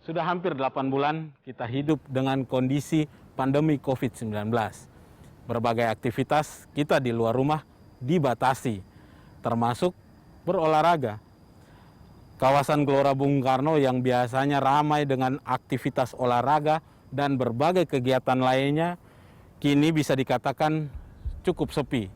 Sudah hampir 8 bulan kita hidup dengan kondisi pandemi COVID-19. Berbagai aktivitas kita di luar rumah dibatasi, termasuk berolahraga. Kawasan Gelora Bung Karno yang biasanya ramai dengan aktivitas olahraga dan berbagai kegiatan lainnya, kini bisa dikatakan cukup sepi.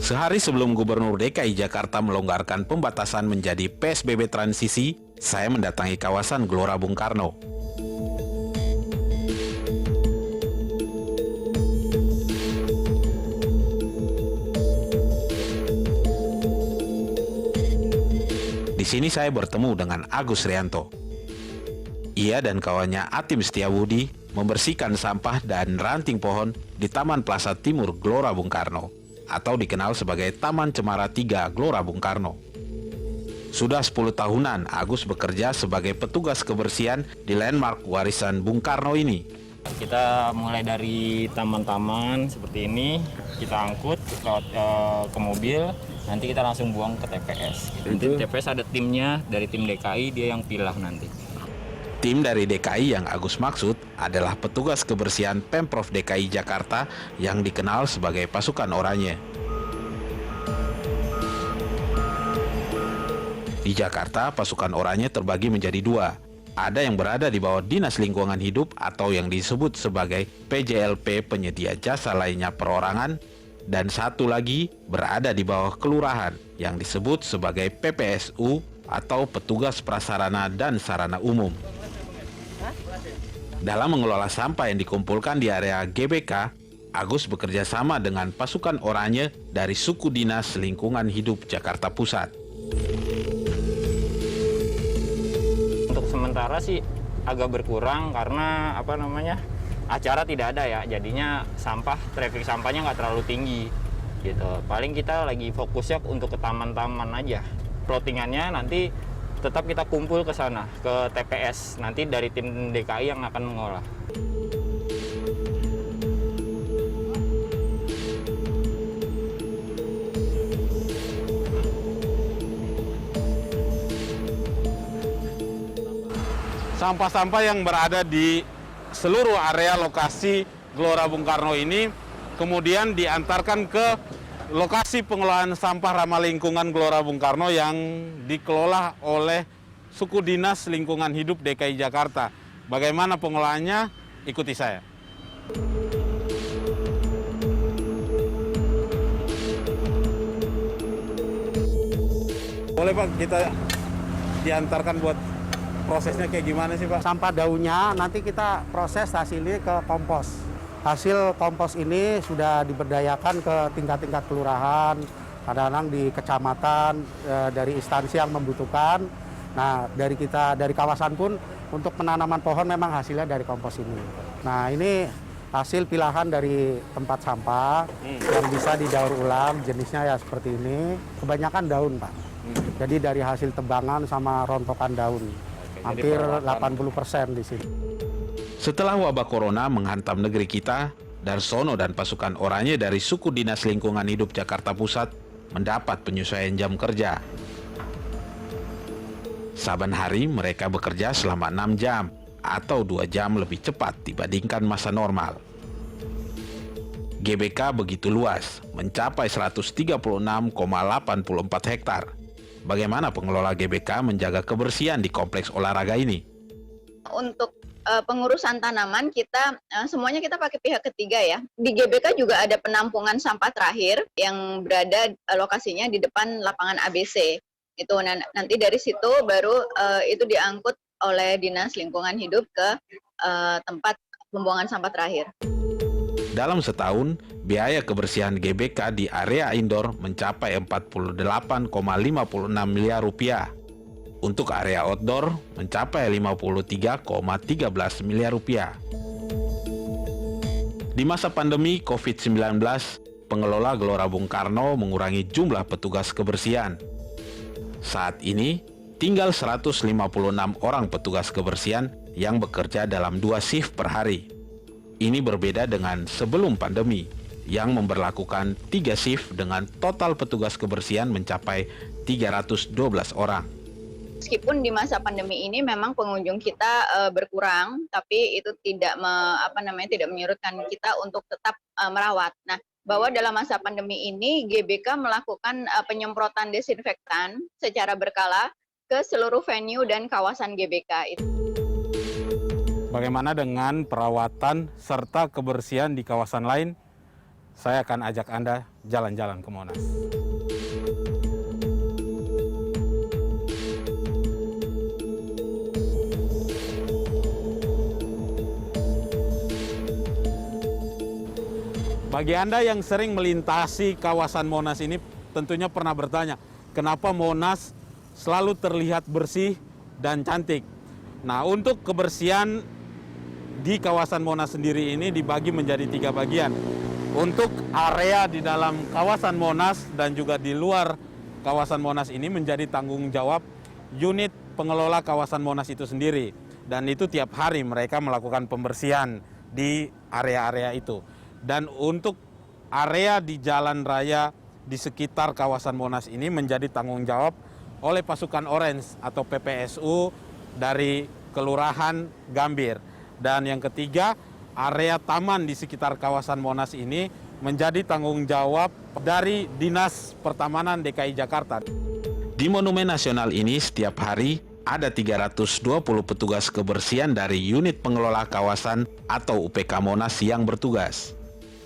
Sehari sebelum Gubernur DKI Jakarta melonggarkan pembatasan menjadi PSBB transisi, saya mendatangi kawasan Gelora Bung Karno. Di sini saya bertemu dengan Agus Rianto. Ia dan kawannya Atim Setiabudi membersihkan sampah dan ranting pohon di Taman Plaza Timur Gelora Bung Karno, atau dikenal sebagai Taman Cemara 3 Gelora Bung Karno. Sudah 10 tahunan Agus bekerja sebagai petugas kebersihan di landmark warisan Bung Karno ini. Kita mulai dari taman-taman seperti ini, kita angkut ke mobil, nanti kita langsung buang ke TPS. Nanti TPS ada timnya, dari tim DKI dia yang pilah nanti. Tim dari DKI yang Agus maksud adalah petugas kebersihan Pemprov DKI Jakarta yang dikenal sebagai pasukan oranye. Di Jakarta, pasukan oranye terbagi menjadi dua. Ada yang berada di bawah Dinas Lingkungan Hidup atau yang disebut sebagai PJLP penyedia jasa lainnya perorangan, dan satu lagi berada di bawah kelurahan yang disebut sebagai PPSU atau petugas prasarana dan sarana umum. Dalam mengelola sampah yang dikumpulkan di area GBK, Agus bekerja sama dengan pasukan oranye dari suku Dinas Lingkungan Hidup Jakarta Pusat. Untuk sementara sih agak berkurang karena acara tidak ada ya, jadinya traffic sampahnya nggak terlalu tinggi gitu. Paling kita lagi fokusnya untuk ke taman-taman aja. Plottingannya nanti tetap kita kumpul ke sana, ke TPS. Nanti dari tim DKI yang akan mengolah. Sampah-sampah yang berada di seluruh area lokasi Gelora Bung Karno ini kemudian diantarkan ke lokasi pengelolaan sampah ramah lingkungan Gelora Bung Karno yang dikelola oleh suku Dinas Lingkungan Hidup DKI Jakarta. Bagaimana pengelolaannya? Ikuti saya. Boleh Pak, kita diantarkan buat prosesnya kayak gimana sih Pak? Sampah daunnya nanti kita proses hasilnya ke kompos. Hasil kompos ini sudah diberdayakan ke tingkat-tingkat kelurahan, kadang-kadang di kecamatan, dari instansi yang membutuhkan. Nah, dari kawasan pun untuk penanaman pohon memang hasilnya dari kompos ini. Nah, ini hasil pilahan dari tempat sampah yang bisa didaur ulang, jenisnya ya seperti ini. Kebanyakan daun, Pak. Jadi dari hasil tebangan sama rontokan daun. Hampir 80% di sini. Setelah wabah corona menghantam negeri kita, Darsono dan pasukan oranye dari suku Dinas Lingkungan Hidup Jakarta Pusat mendapat penyesuaian jam kerja. Saban hari mereka bekerja selama 6 jam atau 2 jam lebih cepat dibandingkan masa normal. GBK begitu luas, mencapai 136,84 hektar. Bagaimana pengelola GBK menjaga kebersihan di kompleks olahraga ini? Untuk pengurusan tanaman semuanya kita pakai pihak ketiga ya. Di GBK juga ada penampungan sampah terakhir yang berada lokasinya di depan lapangan ABC. Itu nanti dari situ baru itu diangkut oleh Dinas Lingkungan Hidup ke tempat pembuangan sampah terakhir. Dalam setahun, biaya kebersihan GBK di area indoor mencapai 48,56 miliar rupiah. Untuk area outdoor mencapai 53,13 miliar rupiah. Di masa pandemi COVID-19, pengelola Gelora Bung Karno mengurangi jumlah petugas kebersihan. Saat ini, tinggal 156 orang petugas kebersihan yang bekerja dalam 2 shift per hari. Ini berbeda dengan sebelum pandemi, yang memberlakukan 3 shift dengan total petugas kebersihan mencapai 312 orang. Meskipun di masa pandemi ini memang pengunjung kita berkurang, tapi itu tidak tidak menyurutkan kita untuk tetap merawat. Nah, bahwa dalam masa pandemi ini GBK melakukan penyemprotan desinfektan secara berkala ke seluruh venue dan kawasan GBK. Bagaimana dengan perawatan serta kebersihan di kawasan lain? Saya akan ajak Anda jalan-jalan ke Monas. Bagi Anda yang sering melintasi kawasan Monas ini, tentunya pernah bertanya, kenapa Monas selalu terlihat bersih dan cantik? Nah, untuk kebersihan di kawasan Monas sendiri ini dibagi menjadi 3 bagian. Untuk area di dalam kawasan Monas dan juga di luar kawasan Monas ini menjadi tanggung jawab unit pengelola kawasan Monas itu sendiri. Dan itu tiap hari mereka melakukan pembersihan di area-area itu. Dan untuk area di jalan raya di sekitar kawasan Monas ini menjadi tanggung jawab oleh pasukan Orange atau PPSU dari Kelurahan Gambir. Dan yang ketiga, area taman di sekitar kawasan Monas ini menjadi tanggung jawab dari Dinas Pertamanan DKI Jakarta. Di Monumen Nasional ini setiap hari ada 320 petugas kebersihan dari unit pengelola kawasan atau UPK Monas yang bertugas.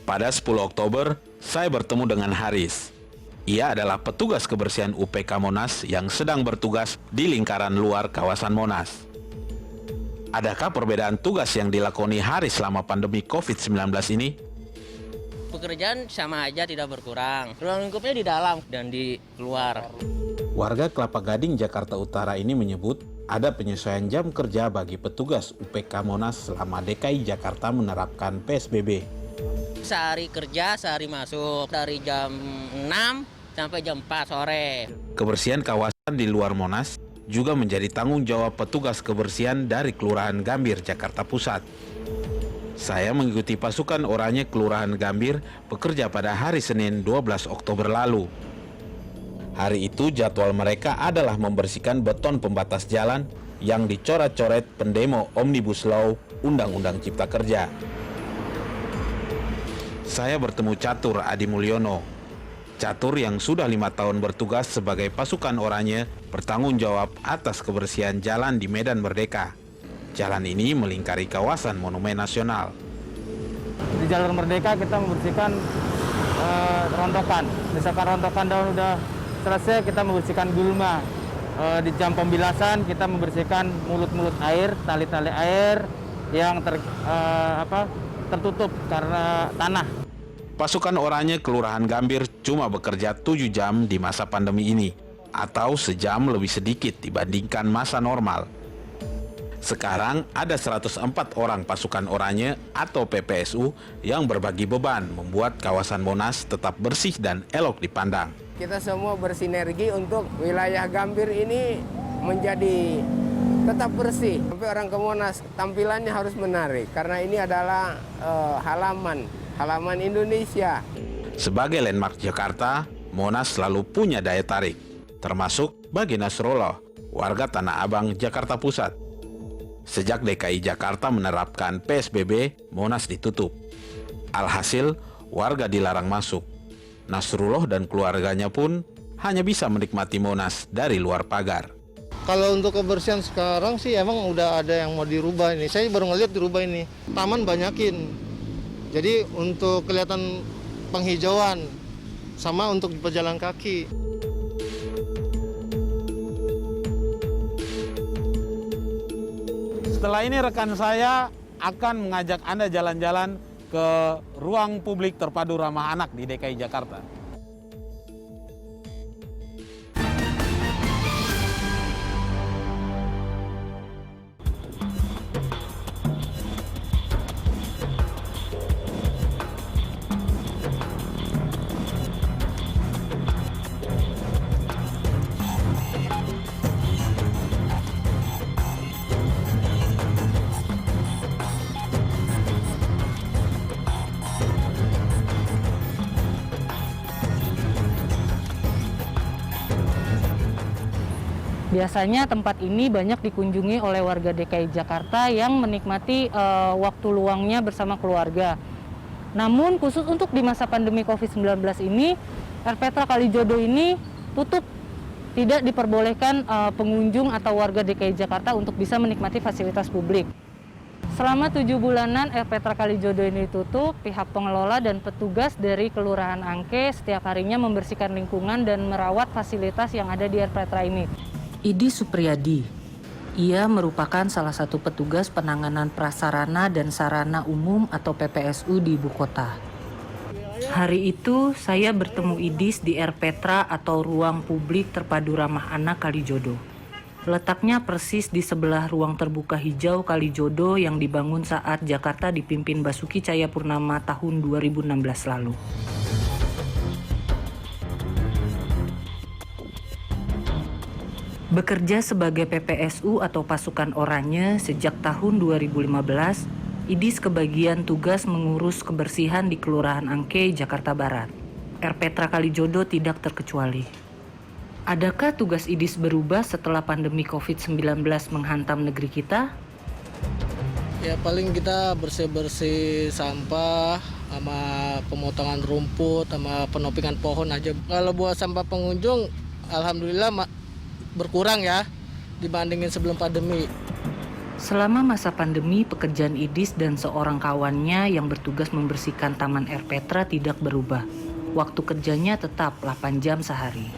Pada 10 Oktober, saya bertemu dengan Haris. Ia adalah petugas kebersihan UPK Monas yang sedang bertugas di lingkaran luar kawasan Monas. Adakah perbedaan tugas yang dilakoni Haris selama pandemi COVID-19 ini? Pekerjaan sama aja, tidak berkurang. Ruang lingkupnya di dalam dan di luar. Warga Kelapa Gading, Jakarta Utara ini menyebut ada penyesuaian jam kerja bagi petugas UPK Monas selama DKI Jakarta menerapkan PSBB. Sehari kerja, sehari masuk. Dari jam 6 sampai jam 4 sore. Kebersihan kawasan di luar Monas juga menjadi tanggung jawab petugas kebersihan dari Kelurahan Gambir, Jakarta Pusat. Saya mengikuti pasukan oranye Kelurahan Gambir bekerja pada hari Senin 12 Oktober lalu. Hari itu jadwal mereka adalah membersihkan beton pembatas jalan yang dicoret-coret pendemo Omnibus Law Undang-Undang Cipta Kerja. Saya bertemu Catur Adi Mulyono. Catur yang sudah 5 tahun bertugas sebagai pasukan oranye bertanggung jawab atas kebersihan jalan di Medan Merdeka. Jalan ini melingkari kawasan Monumen Nasional. Di Jalur Merdeka kita membersihkan rontokan. Misalkan rontokan daun udah selesai, kita membersihkan gulma. Di jam pembilasan kita membersihkan mulut-mulut air, tali-tali air yang tertutup karena tanah. Pasukan oranye Kelurahan Gambir cuma bekerja 7 jam di masa pandemi ini, atau sejam lebih sedikit dibandingkan masa normal. Sekarang ada 104 orang pasukan oranye atau PPSU yang berbagi beban membuat kawasan Monas tetap bersih dan elok dipandang. Kita semua bersinergi untuk wilayah Gambir ini menjadi tetap bersih. Sampai orang ke Monas tampilannya harus menarik karena ini adalah halaman Indonesia. Sebagai landmark Jakarta, Monas selalu punya daya tarik, termasuk bagi Nasrullah, warga Tanah Abang, Jakarta Pusat. Sejak DKI Jakarta menerapkan PSBB, Monas ditutup. Alhasil, warga dilarang masuk. Nasrullah dan keluarganya pun hanya bisa menikmati Monas dari luar pagar. Kalau untuk kebersihan sekarang sih emang udah ada yang mau dirubah ini. Saya baru ngeliat dirubah ini. Taman banyakin. Jadi untuk kelihatan penghijauan sama untuk pejalan kaki. Setelah ini rekan saya akan mengajak Anda jalan-jalan ke ruang publik terpadu ramah anak di DKI Jakarta. Biasanya tempat ini banyak dikunjungi oleh warga DKI Jakarta yang menikmati waktu luangnya bersama keluarga. Namun khusus untuk di masa pandemi COVID-19 ini, Erpetra Kalijodo ini tutup, tidak diperbolehkan pengunjung atau warga DKI Jakarta untuk bisa menikmati fasilitas publik. Selama 7 bulanan Erpetra Kalijodo ini tutup, pihak pengelola dan petugas dari Kelurahan Angke setiap harinya membersihkan lingkungan dan merawat fasilitas yang ada di Erpetra ini. Idi Supriyadi, ia merupakan salah satu petugas penanganan prasarana dan sarana umum atau PPSU di ibu kota. Hari itu saya bertemu Idis di Erpetra atau Ruang Publik Terpadu Ramah Anak Kalijodo. Letaknya persis di sebelah ruang terbuka hijau Kalijodo yang dibangun saat Jakarta dipimpin Basuki Cahayapurnama tahun 2016 lalu. Bekerja sebagai PPSU atau pasukan oranye sejak tahun 2015, Idis kebagian tugas mengurus kebersihan di Kelurahan Angke, Jakarta Barat. Erpetra Kalijodo tidak terkecuali. Adakah tugas Idis berubah setelah pandemi COVID-19 menghantam negeri kita? Ya paling kita bersih-bersih sampah, sama pemotongan rumput, sama penopingan pohon aja. Kalau buat sampah pengunjung, alhamdulillah berkurang ya dibandingin sebelum pandemi. Selama masa pandemi, pekerjaan Idis dan seorang kawannya yang bertugas membersihkan Taman Erpetra tidak berubah. Waktu kerjanya tetap 8 jam sehari.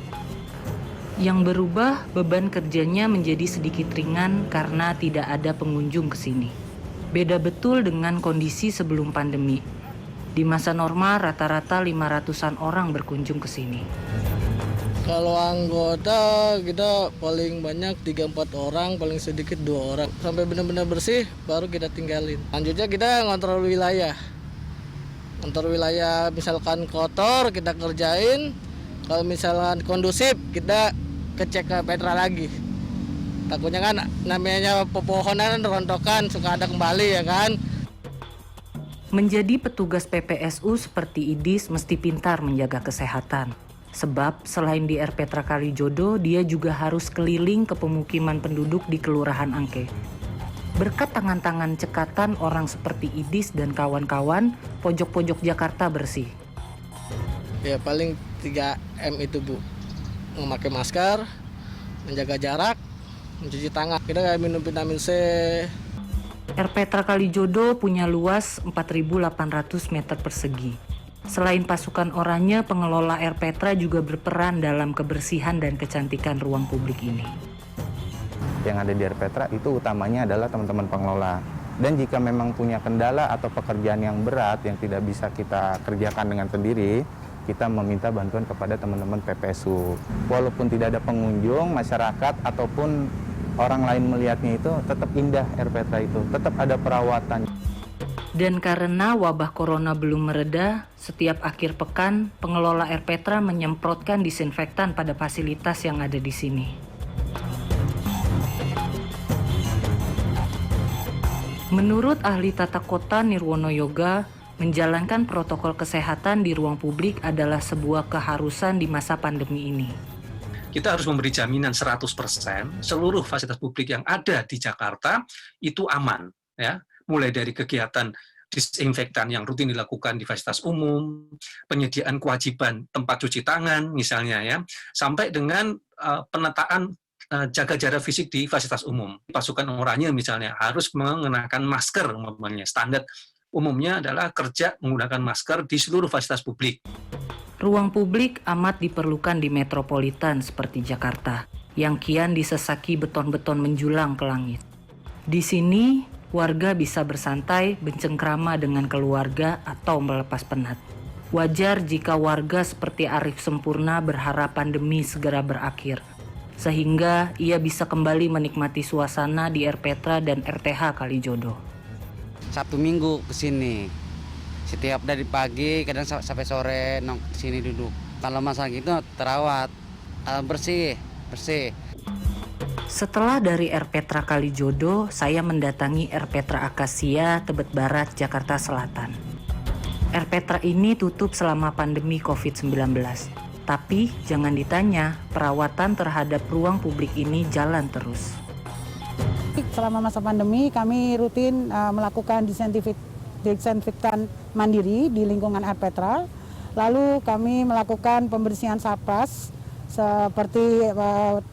Yang berubah, beban kerjanya menjadi sedikit ringan karena tidak ada pengunjung ke sini. Beda betul dengan kondisi sebelum pandemi. Di masa normal, rata-rata 500-an orang berkunjung ke sini. Kalau anggota kita paling banyak 3-4 orang, paling sedikit 2 orang. Sampai benar-benar bersih baru kita tinggalin. Lanjutnya kita ngontrol wilayah. Ngontrol wilayah misalkan kotor kita kerjain. Kalau misalkan kondusif kita kecek ke Petra lagi. Takutnya kan namanya pepohonan rontokan suka ada kembali ya kan. Menjadi petugas PPSU seperti Idis mesti pintar menjaga kesehatan. Sebab selain di Erpetra Kalijodo, dia juga harus keliling ke pemukiman penduduk di Kelurahan Angke. Berkat tangan-tangan cekatan orang seperti Idis dan kawan-kawan, pojok-pojok Jakarta bersih. Ya paling 3M itu Bu. Memakai masker, menjaga jarak, mencuci tangan. Kita kayak minum vitamin C. Erpetra Kalijodo punya luas 4.800 meter persegi. Selain pasukan oranye, pengelola Erpetra juga berperan dalam kebersihan dan kecantikan ruang publik ini. Yang ada di Erpetra itu utamanya adalah teman-teman pengelola. Dan jika memang punya kendala atau pekerjaan yang berat yang tidak bisa kita kerjakan dengan sendiri, kita meminta bantuan kepada teman-teman PPSU. Walaupun tidak ada pengunjung, masyarakat ataupun orang lain melihatnya itu tetap indah Erpetra itu, tetap ada perawatan. Dan karena wabah corona belum mereda, setiap akhir pekan pengelola Erpetra menyemprotkan disinfektan pada fasilitas yang ada di sini. Menurut ahli tata kota Nirwono Yoga, menjalankan protokol kesehatan di ruang publik adalah sebuah keharusan di masa pandemi ini. Kita harus memberi jaminan 100% seluruh fasilitas publik yang ada di Jakarta itu aman, ya. Mulai dari kegiatan disinfektan yang rutin dilakukan di fasilitas umum, penyediaan kewajiban tempat cuci tangan misalnya ya, sampai dengan penataan jaga jarak fisik di fasilitas umum. Pasukan oranye misalnya harus mengenakan masker umpamanya. Standar umumnya adalah kerja menggunakan masker di seluruh fasilitas publik. Ruang publik amat diperlukan di metropolitan seperti Jakarta, yang kian disesaki beton-beton menjulang ke langit. Di sini, warga bisa bersantai, bercengkrama dengan keluarga atau melepas penat. Wajar jika warga seperti Arif Sempurna berharap pandemi segera berakhir, sehingga ia bisa kembali menikmati suasana di Erpetra dan RTH Kalijodo. Sabtu Minggu ke sini. Setiap dari pagi, kadang sampai sore ke sini duduk. Kalau masalah gitu terawat, bersih. Setelah dari Erpetra Kalijodo, saya mendatangi Erpetra Akasia, Tebet Barat, Jakarta Selatan. Erpetra ini tutup selama pandemi COVID-19. Tapi jangan ditanya, perawatan terhadap ruang publik ini jalan terus. Selama masa pandemi kami rutin melakukan disinfektan mandiri di lingkungan Arpetra. Lalu kami melakukan pembersihan sapras seperti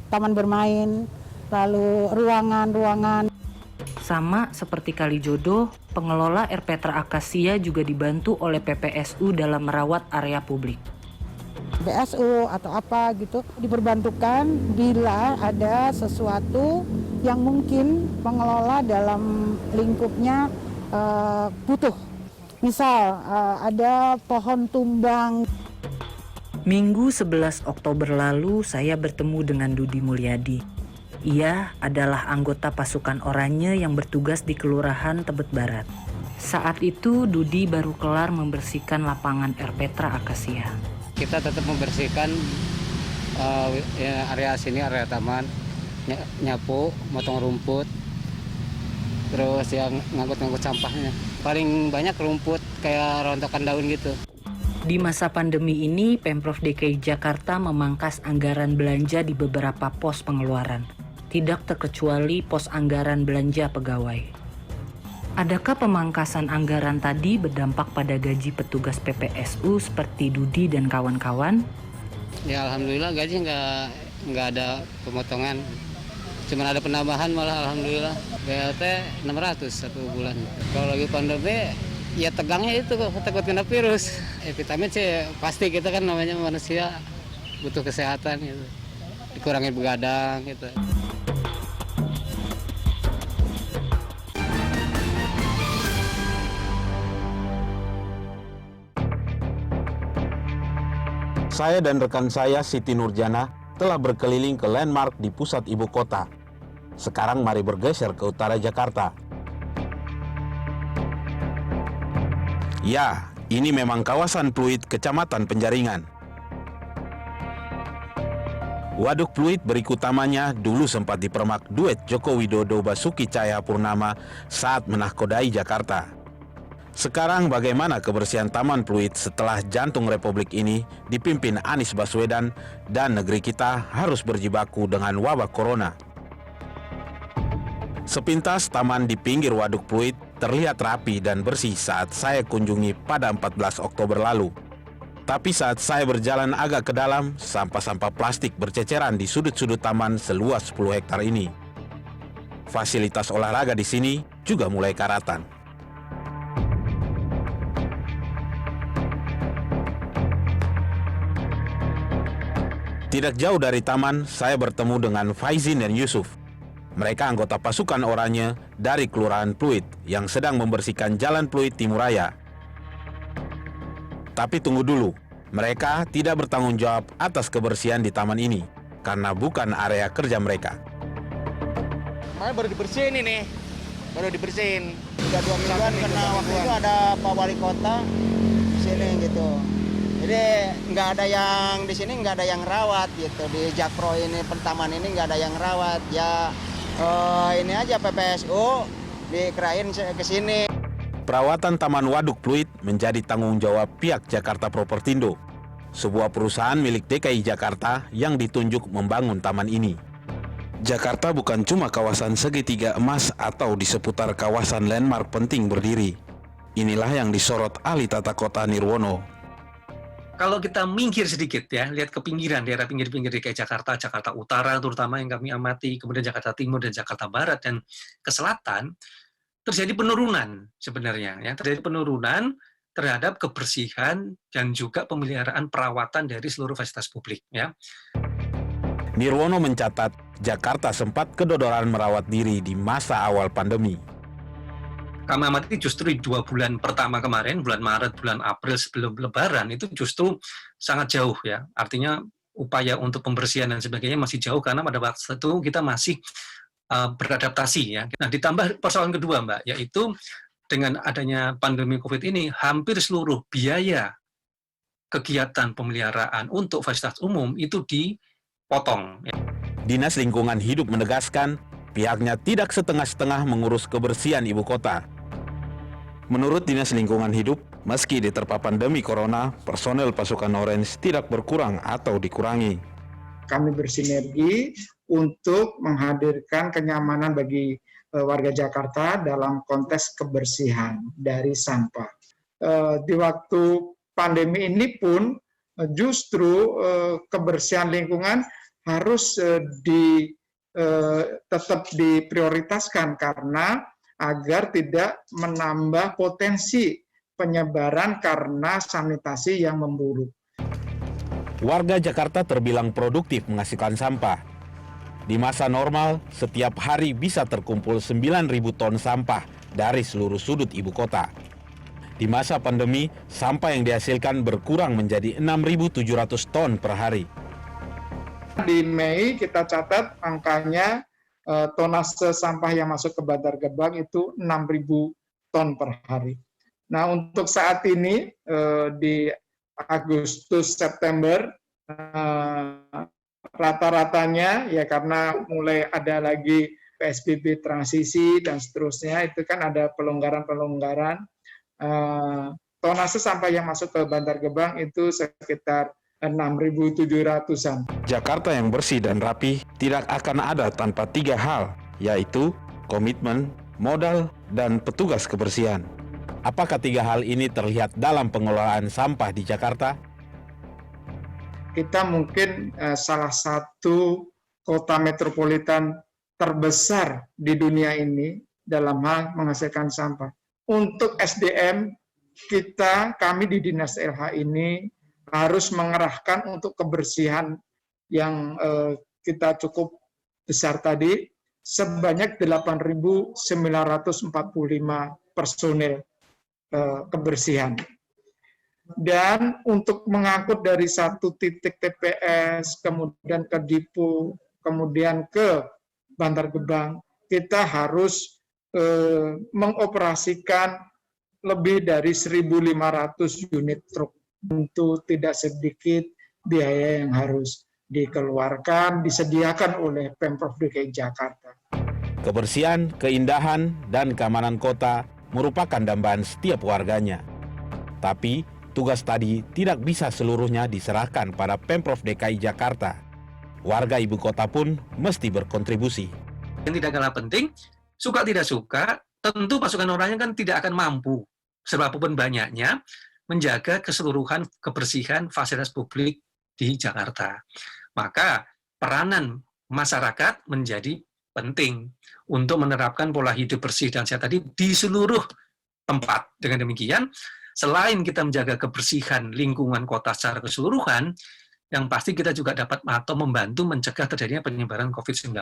taman bermain, lalu ruangan-ruangan. Sama seperti Kalijodo, pengelola Erpetra Akasia juga dibantu oleh PPSU dalam merawat area publik. PPSU atau apa gitu diperbantukan bila ada sesuatu yang mungkin pengelola dalam lingkupnya butuh. Misal ada pohon tumbang. Minggu 11 Oktober lalu saya bertemu dengan Dudi Mulyadi. Ia adalah anggota pasukan oranye yang bertugas di Kelurahan Tebet Barat. Saat itu Dudi baru kelar membersihkan lapangan Erpetra Akasia. Kita tetap membersihkan area sini, area taman, nyapu, motong rumput, terus yang ngangkut-ngangkut sampahnya. Paling banyak rumput kayak rontokan daun gitu. Di masa pandemi ini, Pemprov DKI Jakarta memangkas anggaran belanja di beberapa pos pengeluaran. Tidak terkecuali pos anggaran belanja pegawai. Adakah pemangkasan anggaran tadi berdampak pada gaji petugas PPSU seperti Dudi dan kawan-kawan? Ya alhamdulillah gaji nggak ada pemotongan. Cuma ada penambahan malah alhamdulillah. BLT 600 satu bulan. Kalau lagi pandemi ya tegangnya itu takut kena virus. Vitamin sih pasti kita kan namanya manusia butuh kesehatan gitu. Dikurangin begadang gitu. Saya dan rekan saya Siti Nurjana telah berkeliling ke landmark di pusat ibu kota. Sekarang mari bergeser ke utara Jakarta. Ya, ini memang kawasan Pluit, Kecamatan Penjaringan. Waduk Pluit berikut utamanya dulu sempat dipermak duet Joko Widodo Basuki Cahayapurnama saat menahkodai Jakarta. Sekarang bagaimana kebersihan Taman Pluit setelah jantung Republik ini dipimpin Anies Baswedan dan negeri kita harus berjibaku dengan wabah corona? Sepintas taman di pinggir Waduk Pluit terlihat rapi dan bersih saat saya kunjungi pada 14 Oktober lalu. Tapi saat saya berjalan agak ke dalam, sampah-sampah plastik berceceran di sudut-sudut taman seluas 10 hektar ini. Fasilitas olahraga di sini juga mulai karatan. Tidak jauh dari taman, saya bertemu dengan Faizin dan Yusuf. Mereka anggota pasukan oranye dari Kelurahan Pluit yang sedang membersihkan Jalan Pluit Timuraya. Tapi tunggu dulu, mereka tidak bertanggung jawab atas kebersihan di taman ini karena bukan area kerja mereka. Kemarin baru dibersihin ini, baru dibersihin. Udah 2 mingguan karena waktu itu ada Pak Wali Kota sini gitu. Jadi nggak ada yang di sini nggak ada yang rawat gitu, di Jakpro ini pertaman ini nggak ada yang rawat ya. Ini aja PPSU dikerain ke sini. Perawatan Taman Waduk Pluit menjadi tanggung jawab pihak Jakarta Propertindo, sebuah perusahaan milik DKI Jakarta yang ditunjuk membangun taman ini. Jakarta bukan cuma kawasan segitiga emas atau di seputar kawasan landmark penting berdiri. Inilah yang disorot ahli tata kota Nirwono. Kalau kita minggir sedikit ya, lihat ke pinggiran, daerah pinggir-pinggir DKI Jakarta, Jakarta Utara terutama yang kami amati, kemudian Jakarta Timur dan Jakarta Barat dan ke selatan, terjadi penurunan sebenarnya. Ya, terjadi penurunan terhadap kebersihan dan juga pemeliharaan perawatan dari seluruh fasilitas publik. Ya. Nirwono mencatat, Jakarta sempat kedodoran merawat diri di masa awal pandemi. Kami amati justru di 2 bulan pertama kemarin, bulan Maret, bulan April sebelum Lebaran, itu justru sangat jauh ya. Artinya upaya untuk pembersihan dan sebagainya masih jauh karena pada waktu itu kita masih beradaptasi ya. Nah, ditambah persoalan kedua Mbak, yaitu dengan adanya pandemi COVID ini, hampir seluruh biaya kegiatan pemeliharaan untuk fasilitas umum itu dipotong. Ya. Dinas Lingkungan Hidup menegaskan, pihaknya tidak setengah-setengah mengurus kebersihan ibu kota. Menurut Dinas Lingkungan Hidup, meski diterpa pandemi corona, personel pasukan Orange tidak berkurang atau dikurangi. Kami bersinergi untuk menghadirkan kenyamanan bagi warga Jakarta dalam konteks kebersihan dari sampah. Di waktu pandemi ini pun justru kebersihan lingkungan harus tetap diprioritaskan karena agar tidak menambah potensi penyebaran karena sanitasi yang memburuk. Warga Jakarta terbilang produktif menghasilkan sampah. Di masa normal, setiap hari bisa terkumpul 9.000 ton sampah dari seluruh sudut ibu kota. Di masa pandemi, sampah yang dihasilkan berkurang menjadi 6.700 ton per hari. Di Mei kita catat angkanya tonase sampah yang masuk ke Bantar Gebang itu 6.000 ton per hari. Nah, untuk saat ini di Agustus September rata-ratanya ya karena mulai ada lagi PSBB transisi dan seterusnya itu kan ada pelonggaran-pelonggaran tonase sampah yang masuk ke Bantar Gebang itu sekitar 6.700-an. Jakarta yang bersih dan rapi tidak akan ada tanpa 3 hal, yaitu komitmen, modal, dan petugas kebersihan. Apakah 3 hal ini terlihat dalam pengelolaan sampah di Jakarta? Kita mungkin salah satu kota metropolitan terbesar di dunia ini dalam hal menghasilkan sampah. Untuk SDM, kami di Dinas LH ini harus mengerahkan untuk kebersihan yang kita cukup besar tadi sebanyak 8.945 personil kebersihan. Dan untuk mengangkut dari satu titik TPS, kemudian ke Dipo, kemudian ke Bantar Gebang, kita harus mengoperasikan lebih dari 1.500 unit truk. Tentu tidak sedikit biaya yang harus dikeluarkan, disediakan oleh Pemprov DKI Jakarta. Kebersihan, keindahan, dan keamanan kota merupakan dambaan setiap warganya. Tapi, tugas tadi tidak bisa seluruhnya diserahkan pada Pemprov DKI Jakarta. Warga ibu kota pun mesti berkontribusi. Yang tidak kalah penting, suka tidak suka, tentu pasukan orangnya kan tidak akan mampu, seberapapun banyaknya, menjaga keseluruhan kebersihan fasilitas publik di Jakarta. Maka peranan masyarakat menjadi penting untuk menerapkan pola hidup bersih dan sehat tadi di seluruh tempat. Dengan demikian, selain kita menjaga kebersihan lingkungan kota secara keseluruhan, yang pasti kita juga dapat atau membantu mencegah terjadinya penyebaran COVID-19.